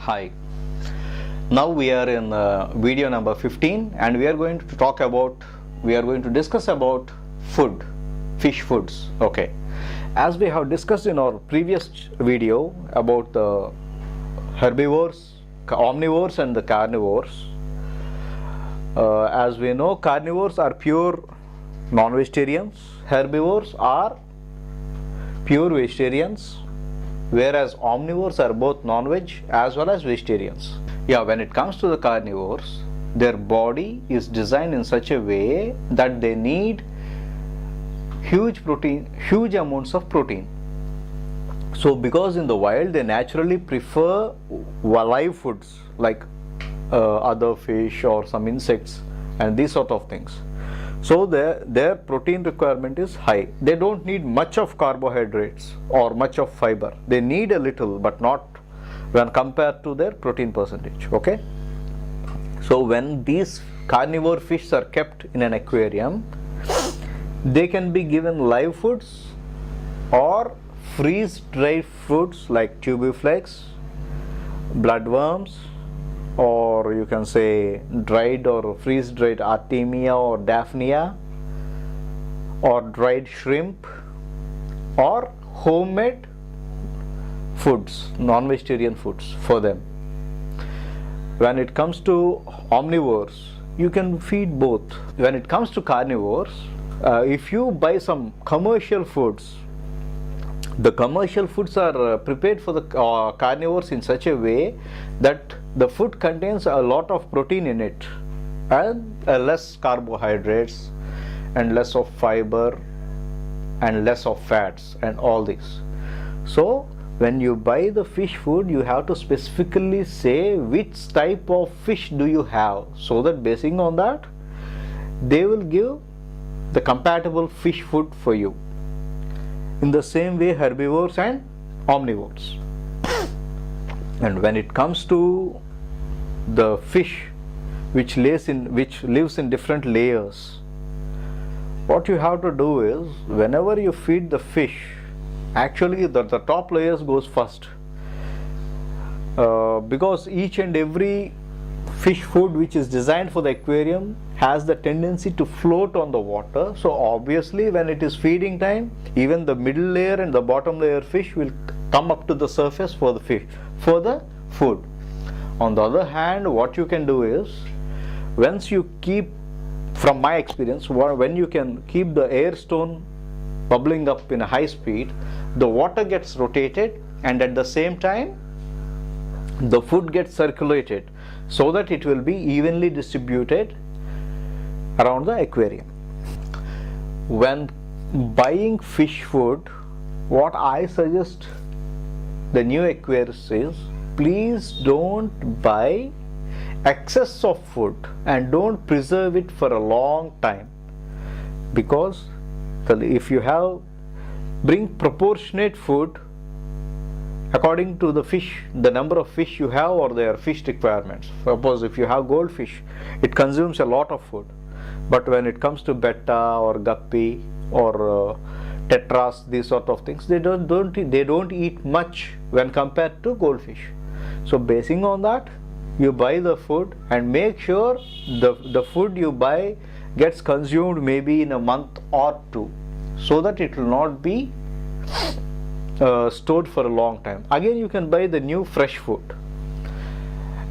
Hi. Now we are in video number 15 and we are going to discuss about food, fish foods. Okay. As we have discussed in our previous video about the herbivores, omnivores and the carnivores. As we know, carnivores are pure non-vegetarians, herbivores are pure vegetarians, whereas omnivores are both non-veg as well as vegetarians. Yeah, when it comes to the carnivores, their body is designed in such a way that they need huge amounts of protein. So because in the wild they naturally prefer live foods like other fish or some insects and these sort of things. So their protein requirement is high. They don't need much of carbohydrates or much of fiber. They need a little, but not when compared to their protein percentage. Okay. So when these carnivore fish are kept in an aquarium, they can be given live foods or freeze-dried foods like tubiflex, bloodworms, or you can say dried or freeze-dried Artemia or Daphnia, or dried shrimp, or homemade foods, non-vegetarian foods for them. When it comes to omnivores, you can feed both. When it comes to carnivores, if you buy some commercial foods, the commercial foods are prepared for the carnivores in such a way that the food contains a lot of protein in it and less carbohydrates and less of fiber and less of fats and all this. So when you buy the fish food, you have to specifically say which type of fish do you have, so that basing on that they will give the compatible fish food for you. In the same way, herbivores and omnivores. And when it comes to the fish which lives in different layers, what you have to do is, whenever you feed the fish, actually the top layers goes first, because each and every fish food which is designed for the aquarium has the tendency to float on the water. So obviously when it is feeding time, even the middle layer and the bottom layer fish will come up to the surface for the food. On the other hand, what you can do is, once you keep, from my experience, when you can keep the air stone bubbling up in a high speed, the water gets rotated and at the same time the food gets circulated, so that it will be evenly distributed around the aquarium. When buying fish food, what I suggest the new aquarists is, please don't buy excess of food and don't preserve it for a long time, because if you bring proportionate food according to the number of fish you have or their fish requirements. Suppose if you have goldfish, it consumes a lot of food, but when it comes to betta or guppy or tetras, these sort of things, they don't eat much when compared to goldfish. So basing on that, you buy the food and make sure the food you buy gets consumed maybe in a month or two, so that it will not be stored for a long time. Again, you can buy the new fresh food.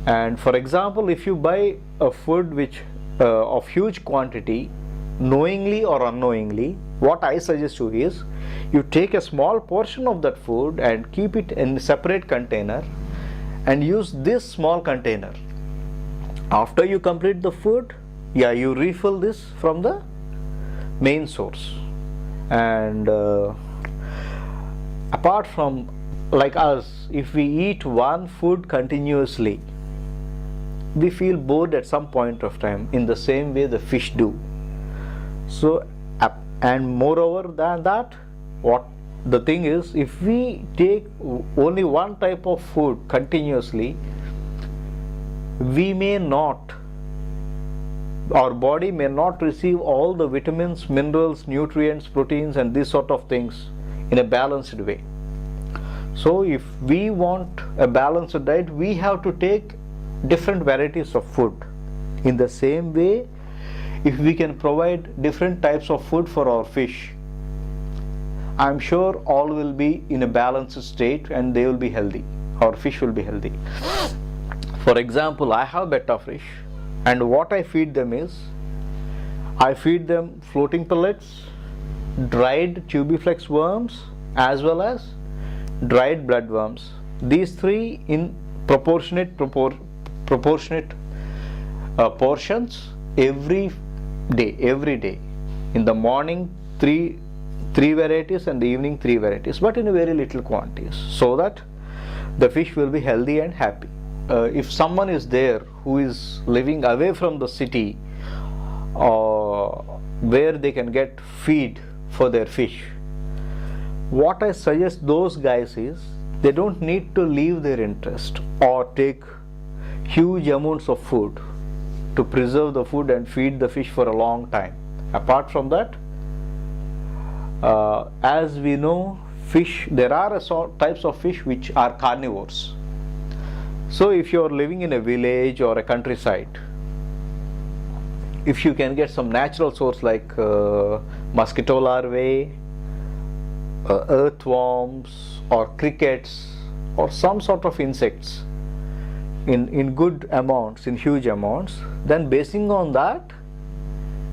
And for example, if you buy a food which of huge quantity, knowingly or unknowingly, what I suggest you is, you take a small portion of that food and keep it in a separate container and use this small container. After you complete the food, you refill this from the main source. And apart from, like us, if we eat one food continuously, we feel bored at some point of time, in the same way the fish do. So and moreover than that, what the thing is, if we take only one type of food continuously, our body may not receive all the vitamins, minerals, nutrients, proteins and these sort of things in a balanced way. So if we want a balanced diet, we have to take different varieties of food. In the same way, if we can provide different types of food for our fish, I'm sure all will be in a balanced state and they will be healthy. Our fish will be healthy. For example, I have betta fish, and what I feed them is, I feed them floating pellets, dried tubiflex worms, as well as dried bloodworms. These three in proportionate portions every day. In the morning, three varieties, and the evening 3 varieties, but in a very little quantities, so that the fish will be healthy and happy. If someone is there who is living away from the city, where they can get feed for their fish, what I suggest those guys is, they don't need to leave their interest or take huge amounts of food to preserve the food and feed the fish for a long time. Apart from that, as we know, fish, there are types of fish which are carnivores. So if you are living in a village or a countryside, if you can get some natural source like mosquito larvae, earthworms or crickets or some sort of insects in good amounts, in huge amounts, then basing on that,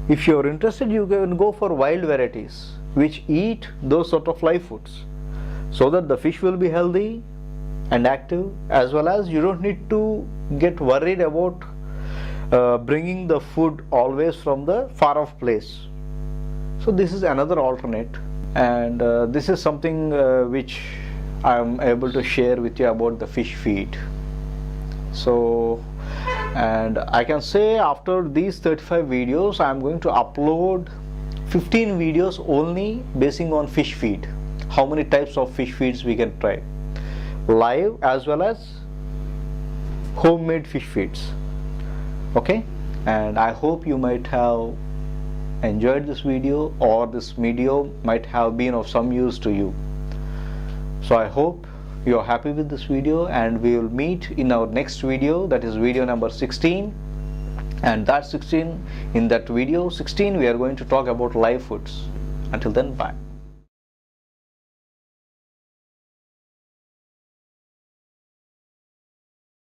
if you are interested, you can go for wild varieties which eat those sort of live foods, so that the fish will be healthy and active, as well as you don't need to get worried about bringing the food always from the far off place. So this is another alternate, and this is something which I am able to share with you about the fish feed. So, and I can say after these 35 videos, I am going to upload 15 videos only basing on fish feed. How many types of fish feeds we can try, live as well as homemade fish feeds. Okay, and I hope you might have enjoyed this video, or this video might have been of some use to you. So I hope you are happy with this video, and we will meet in our next video, that is video number 16. And in that video 16 we are going to talk about live foods. Until then, bye.